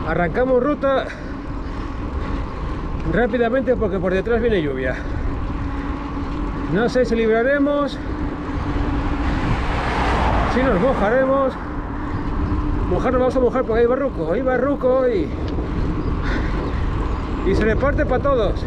Arrancamos ruta rápidamente porque por detrás viene lluvia. No sé si libraremos, si nos mojaremos. Mojarnos vamos a mojar porque hay barruco y se reparte para todos.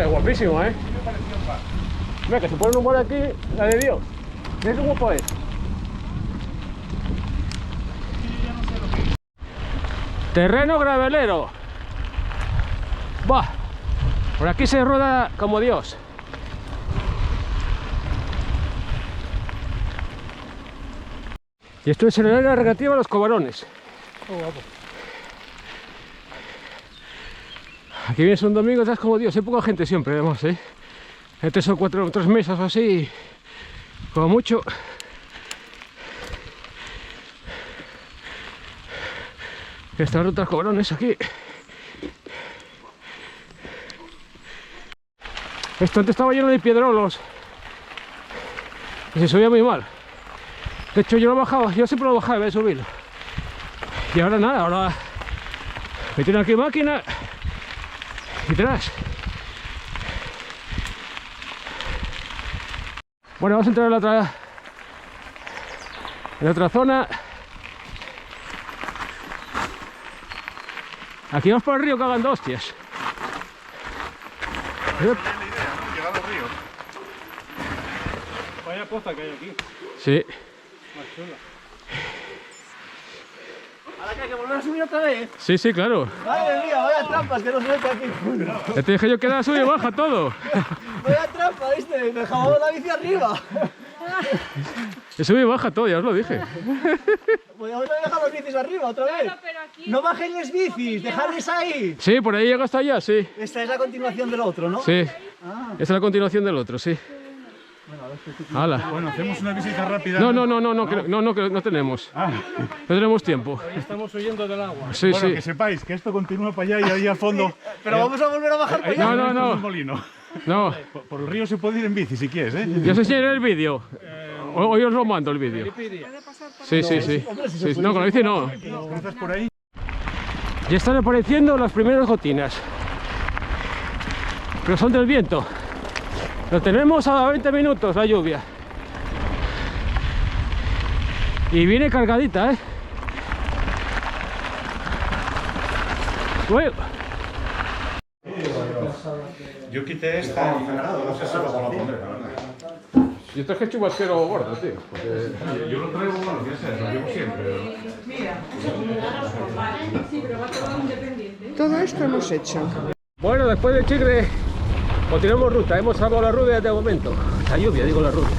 Guapísimo, ¿eh? Mira, que se pone un humor aquí, la de Dios. Mira qué guapo es. Terreno gravelero. Buah, por aquí se rueda como Dios. Y esto es el área recreativa de los Cobarones. Oh, guapo. Aquí vienes un domingo, estás como Dios, hay poca gente siempre, además, ¿eh? Hay 3 o 4 mesas o así, como mucho. Estas rutas Cobarones aquí. Esto antes estaba lleno de piedrolos y se subía muy mal. De hecho yo lo bajaba, yo siempre lo bajaba en vez de subirlo. Y ahora nada, ahora me tiene aquí máquina y tras. Bueno, vamos a entrar en otra zona. Aquí vamos por el río cagando hostias. Llegar al río. Vaya poza que hay aquí. Sí. Más chula. ¿Ahora que hay que volver a subir otra vez? Sí, sí, claro. Madre mía, vaya trampas que no se mete aquí. Ya te dije yo que era sube y baja todo. Vaya trampa, ¿viste? Me dejaba la bici arriba. Se sube y baja todo, ya os lo dije. Podríamos haber dejado las bicis arriba otra vez. No bajen las bicis, dejadles ahí. Sí, por ahí llega hasta allá, sí. Esta es la continuación del otro, ¿no? Sí. Ah. Esa es la continuación del otro, sí. Hala. Bueno, hacemos una visita rápida. No, que no tenemos. No tenemos tiempo. Estamos huyendo del agua. Sí, Bueno, sí. que sepáis que esto continúa para allá y ahí al fondo. Pero vamos a volver a bajar para allá. No. Un molino. No. Por el río se puede ir en bici si quieres, ¿eh? Yo os enseñaré el vídeo. Hoy os lo mando el vídeo. Sí. Sí, no, con la bici no. Cruzas por ahí. Ya están apareciendo las primeras gotinas. Pero son del viento. Lo tenemos a 20 minutos la lluvia. Y viene cargadita, ¿eh? Uy. Yo quité esta y no sé si lo voy a poner, la verdad. Yo traje chubasquero gordo, tío. Porque... Yo lo traigo, bueno, ya sé, lo llevo siempre. Todo esto hemos hecho. Bueno, después de Chigre continuamos ruta. Hemos salvado la rubia de momento. La lluvia, digo la rubia.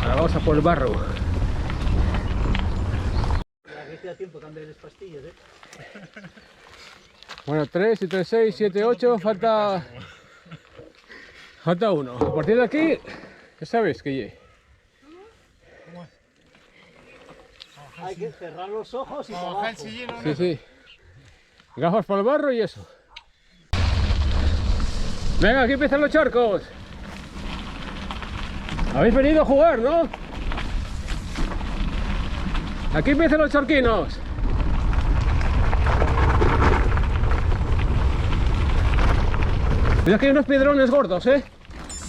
Ahora vamos a por el barro. Aquí queda tiempo de cambiar las pastillas, ¿eh? Bueno, 3 y 3, 6, 7, 8. Falta uno. A partir de aquí, ya sabes que llegue. Hay que cerrar los ojos y para abajo. Sí. Gafas para el barro y eso. Venga, aquí empiezan los charcos. Habéis venido a jugar, ¿no? Aquí empiezan los charquinos. Mira que hay unos piedrones gordos, ¿eh?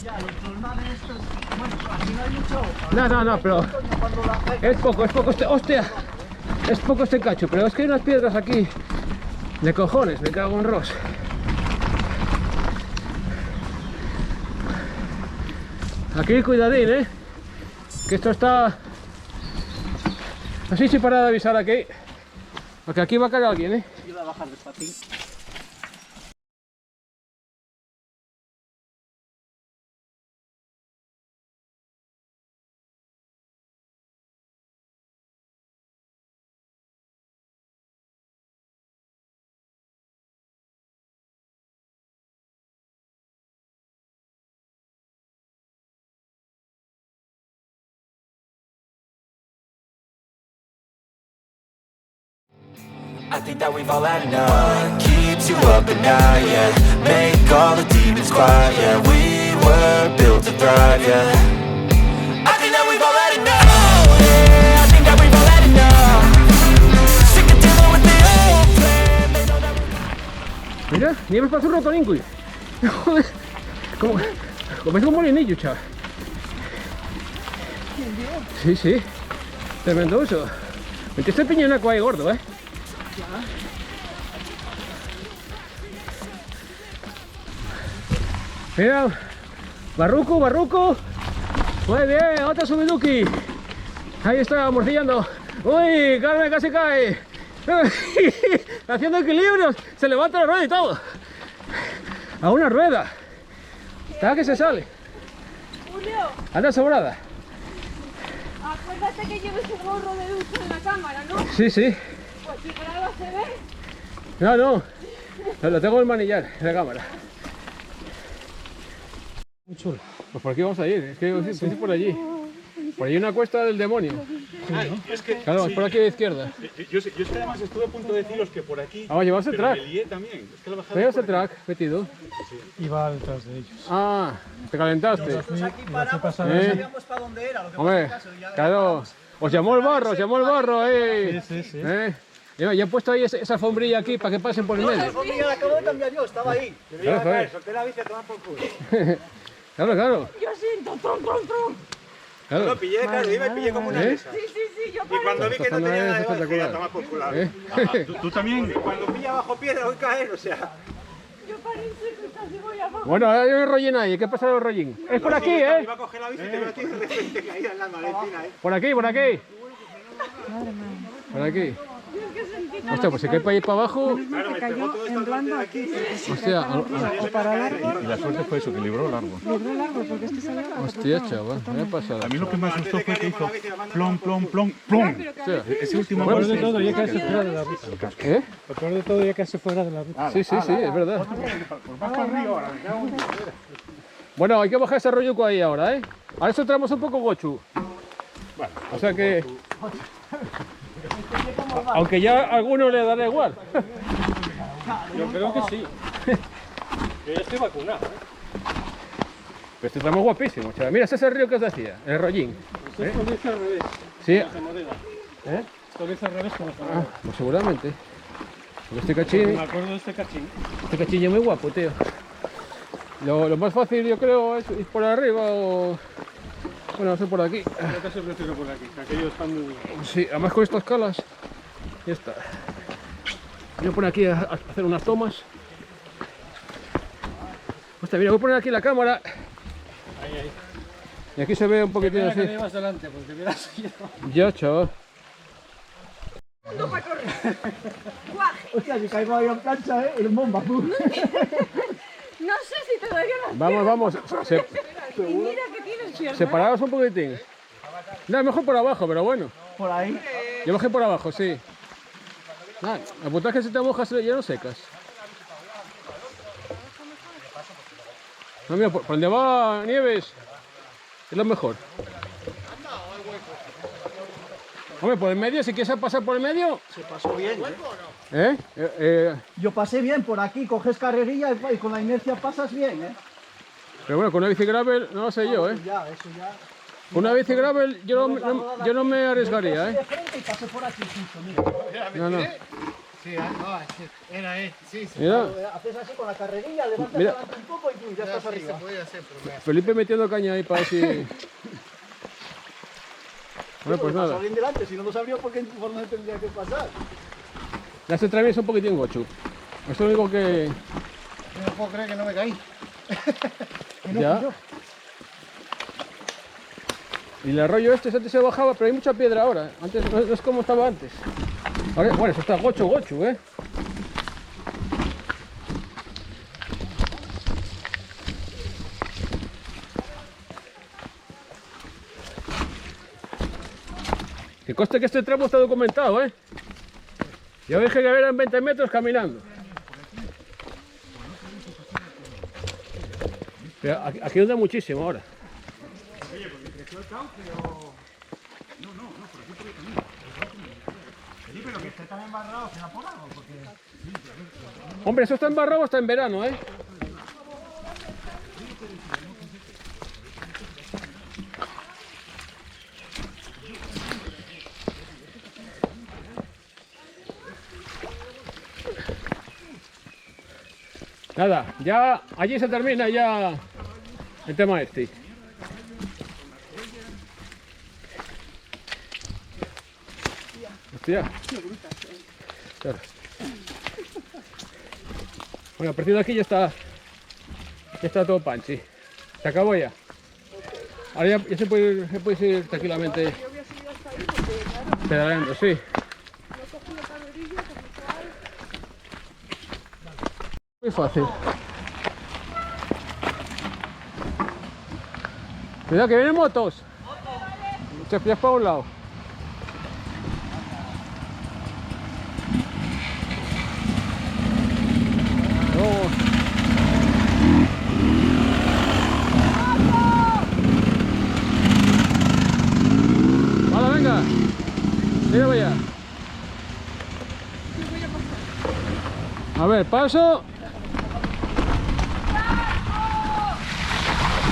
Ya, los tornados estos... Bueno, aquí no hay mucho... No, pero... Es poco hostia. Es poco este cacho, pero es que hay unas piedras aquí. De cojones, me cago en Ross. Aquí cuidadín, ¿eh? Que esto está... Así sí para de avisar aquí. Porque aquí va a caer alguien, ¿eh? Yo voy a bajar despacio. I think that we've all had enough. What keeps you up at night, yeah. Make all the demons quiet, yeah. We were built to thrive, yeah. I think that we've all had enough. Yeah, I think that we've all had enough. Sick of dealing with the old plan. They know that we... Mira, nieves para su rotoningui. Joder, como es un molinillo, chaval. Sí, sí, tremendo eso. Metiste el piñonaco ahí gordo, ¿eh? Mira, Barruco, Barruco. Muy bien, otro subiduki. Ahí está, morcillando. Uy, Carmen casi cae. Haciendo equilibrios. Se levanta la rueda y todo. A una rueda. Está que se sale. Julio, Anda sobrada. acuérdate que lleves un gorro de ducha en la cámara, ¿no? Sí, sí. Pues si grabas se ve. No, no. Lo tengo en el manillar, en la cámara. Muy chulo. Pues por aquí vamos a ir. Es que sí, por allí. Por allí una cuesta del demonio. Es que, Claro, es por aquí a la izquierda. yo es que además estuve a punto de deciros que por aquí. Vamos, llevas el pero track. me lié también. Es que la bajada. ¿Veis el track metido? Iba detrás de ellos. Ah, te calentaste. Nosotros aquí paramos, no sabíamos para dónde era. Lo que Hombre, pasa es que ya claro. Os llamó el barro, Sí, sí, sí. Ya he puesto ahí esa alfombrilla aquí para que pasen por el no, la medio. alfombrilla la acabo de cambiar yo, estaba ahí. Claro, joder. Solté la bici a tomar por culo. Claro, claro. Yo siento tron, tron, tron. Claro. Pillé, claro, iba y pillé como una ¿Eh? mesa. Sí, sí, sí, yo Y paré. cuando vi que no Esta tenía zona nada es de base, espectacular. a tomar por culo. ¿Eh? ¿Tú también? Cuando pilla bajo piedra voy a caer, o sea. Yo paré en seco y casi voy abajo. Bueno, ahora hay un rollín ahí. ¿Qué pasa con el rollín? Es por aquí, ¿eh? Iba a coger la bici y te veo a ti de repente caída en la Valentina, ¿eh? Por aquí, por aquí. Por aquí. Hostia, pues si cae para ir para abajo. Claro, me pegó todo esto delante de aquí. Hostia, O para largo, Y la suerte fue eso, que libró largo. libró largo, porque este salió largo. hostia, chaval. ¿Qué ha pasado? A mí lo que más gustó fue que hizo plom, plom, plom, plom. Hostia. Ese último Lo peor golpe. de todo, ya casi fuera de la ruta. ¿Eh? Lo peor de todo, ya casi fuera de la ruta. Sí, sí, sí, es verdad. Bueno, hay que bajar ese rollo ahí ahora, ¿eh? Ahora eso entramos un poco gochu. O sea que... Aunque ya a alguno le dará igual. Yo creo que sí. Yo ya estoy vacunado, ¿eh? Pero este tramo es guapísimo, chaval. Mira, ese es el río que os decía, el rollín. Esto lo hice al revés, Sí, como Zamoreda. ¿eh? Esto lo hice al revés como Ah, Zamoreda. pues seguramente. Porque este Me cachín acuerdo de este cachín. es muy guapo, tío. Lo más fácil, yo creo, es ir por arriba o... Bueno, hacer por aquí. Yo casi prefiero por aquí, que aquellos están muy... Sí, además con estas calas. Ya está. Voy a poner aquí a hacer unas tomas. Hostia, mira, voy a poner aquí la cámara. Ahí, ahí. Y aquí se ve un poquitín Mira que me así. llevas delante, porque hubieras ido. Ya, chaval. Mundo para correr. Guaje. Hostia, si caigo ahí en plancha, el bomba. No sé si te daría las Vamos, vamos. piernas. Y mira que tienes piernas. Separados un poquitín. No, mejor por abajo, pero bueno. Por ahí. Yo bajé por abajo, sí. Nada, apuntad que si te mojas ya no secas. No, mira, por donde va Nieves es lo mejor. Hombre, por el medio, si quieres pasar por el medio. Se pasó bien, ¿eh? Yo pasé bien por aquí, coges carrerilla y con la inercia pasas bien, ¿eh? Pero bueno, con una bici gravel, no lo sé yo, ¿eh? Ya, eso ya. Con una bici gravel yo no me arriesgaría, De ¿eh? frente y pasé por aquí justo, mira. No, no. Sí, era él. Sí, sí. Mira, Haces así con la carrerilla, levantas Mira. adelante un poco y ya estás arriba. puede hacer, pero Felipe metiendo caña ahí para ver si... Bueno, pues Pasó nada. alguien delante, si no lo sabría por dónde tendría que pasar. Ya se atraviesa un poquitín gochu. Es lo único que... no puedo creer que no me caí. Ya. Y el arroyo este antes se bajaba, pero hay mucha piedra ahora. Antes no es como estaba antes. Ahora, bueno, eso está gochu, ¿eh? Que conste que este tramo está documentado, ¿eh? Yo dije que eran 20 metros caminando. Pero aquí anda muchísimo ahora. pero que esté tan embarrado será por algo, porque... Hombre, eso está embarrado hasta en verano, ¿eh? Nada, ya allí se termina ya el tema este. Hostia. Claro. Bueno, a partir de aquí ya está todo panchi. Se acabó ya. Ahora ya se puede ir tranquilamente pedaleando, sí. Muy fácil. Cuidado que vienen motos. Se pillas para un lado. Vale, venga. Mira allá. A ver, paso.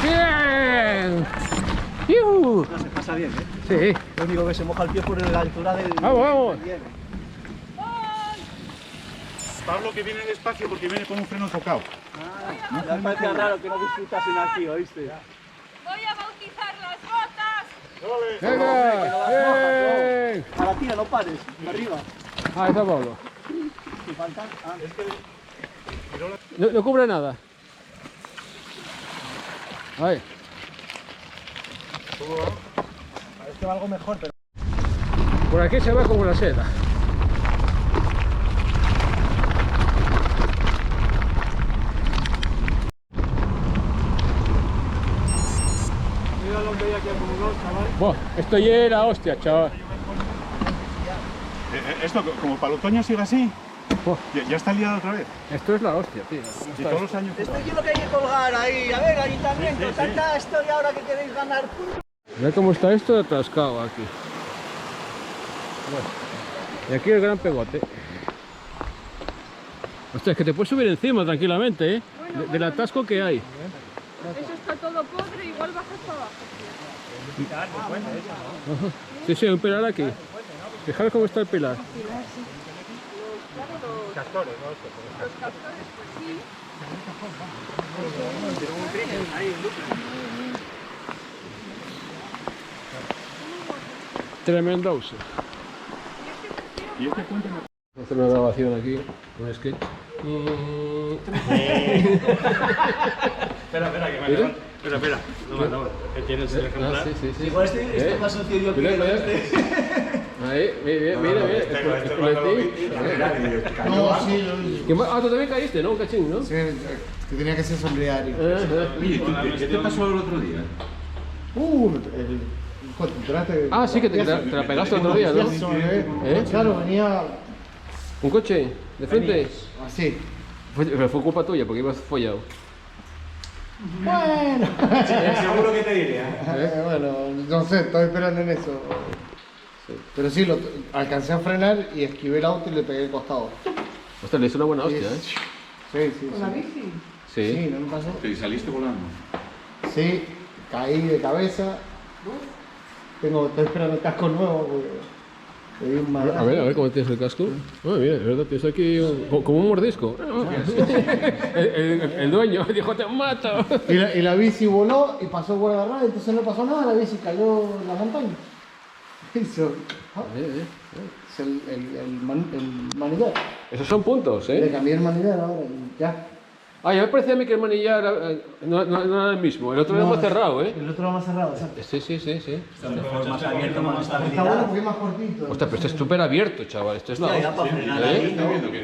¡Bien! ¡Yuhu! No, se pasa bien, ¿eh? Sí. Lo único que se moja el pie por la altura del... Vamos, vamos. del hielo. Pablo que viene despacio porque viene con un freno tocado. Me parece raro que no disfrutasen aquí, ¿oíste? Voy a bautizar las botas. ¡Venga! ¡Bien! A la tira, no pares, arriba. Ah, está Pablo. Si faltan... Ah, es que... No cubre nada. Ahí. Parece algo mejor, pero... Por aquí se va como la seda. Mira lo que hay aquí acumulado, chaval. Buah, esto ya era hostia, chaval. Esto, como para el otoño sigue así, Buah, ya está liado otra vez. esto es la hostia, tío. Y todos los años. Esto es lo que hay que colgar ahí. A ver, ayuntamiento, tanta historia ahora que queréis ganar puntos. Mira cómo está esto de atascado aquí. Bueno, y aquí el gran pegote. Hostia, es que te puedes subir encima tranquilamente, ¿eh? Del atasco que hay. Eso está todo podre, igual bajas para abajo. Ajá. Sí, sí, hay un pilar aquí. Fijaros cómo está el pilar. Los castores, pues sí. Tremendo uso. Y este puente me... Voy a hacer una grabación aquí, un sketch. Espera, que me ¿Mira? Espera, no, que tienes el ejemplar. Ah, sí, sí, sí. Igual este más sucio que Mira, este. Ahí, mira. No, sí, Ah, tú también caíste, ¿no? Un cachín, ¿no? que tenía que ser sombreario. Oye, ¿qué te pasó el otro día? Ah, sí, que te la pegaste el otro día, ¿no? ¿Eh? Claro, venía ¿Un coche? ¿De frente? así. Pero fue culpa tuya porque ibas follado. Bueno. Seguro que te diría. Bueno, no sé, estoy esperando en eso. Pero sí, alcancé a frenar y esquivé el auto y le pegué el costado. Ostras, le hizo una buena hostia, ¿eh? Sí. ¿Con la bici? Sí. Sí, no me pasó. ¿Y saliste volando? Sí, caí de cabeza. Estoy esperando el casco nuevo porque le di un madrazo. A ver cómo tienes el casco. Ah, mira, es verdad, tienes aquí como un mordisco. El dueño dijo, te mato. Y la bici voló y pasó por la radio, entonces no pasó nada, la bici cayó en la montaña. Hizo es el manillar. Esos son puntos, Le ¿eh? cambié el manillar ahora y ya. Ah, ya me parecía a mí que el manillar no era el mismo. El otro era más cerrado, ¿eh? El otro va más cerrado, exacto. Sí. Más abierto, más estabilidad. Está bueno porque es más cortito. Ostras, pero esto es súper abierto, chaval. Esto es la hostia. para frenar ¿Eh? ahí,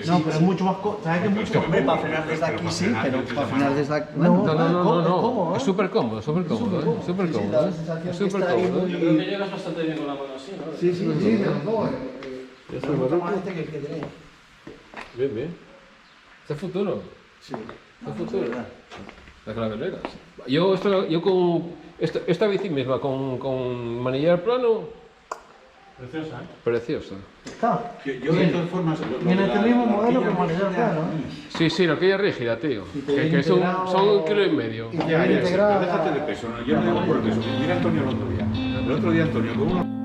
no, pero es mucho más ¿sabes que es mucho más para frenar desde aquí sí, pero para frenar desde aquí No. Es súper cómodo, ¿eh? Súper cómodo, ¿eh? Es súper cómodo. Yo creo que llegas bastante bien con la mano así, ¿no? Sí, de los dos. Es más este que tiene. Bien. Este es futuro. Sí. Este es futuro. Las graveleras. Yo con esta bici misma, con manillar plano, Preciosa, ¿eh? Preciosa. Está. Yo de todas formas... Viene este mismo modelo que manejar plano, Sí, sí, lo que ella es rígida, tío. Y te viene Que son integrado- 1,5 kilos. Y te Ya, viene ya, sí, integrada. pero déjate de peso. ¿No? Yo no digo por el peso. Mira Antonio el otro día. El otro día Antonio con uno...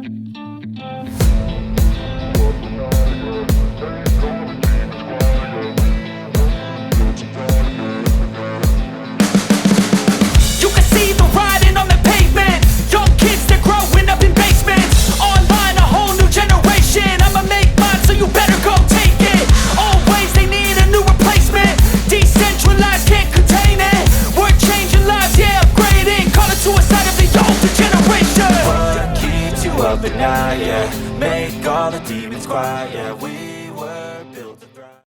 You can see the writing on the pavement. Young kids, they're growing up in basements. Online, a whole new generation. I'ma make mine, so you better go take it. Always, they need a new replacement. Decentralized, can't contain it. We're changing lives, yeah, upgrading. Call it suicide of the older generation. What keeps you up at night, yeah? Make all the demons quiet, yeah. We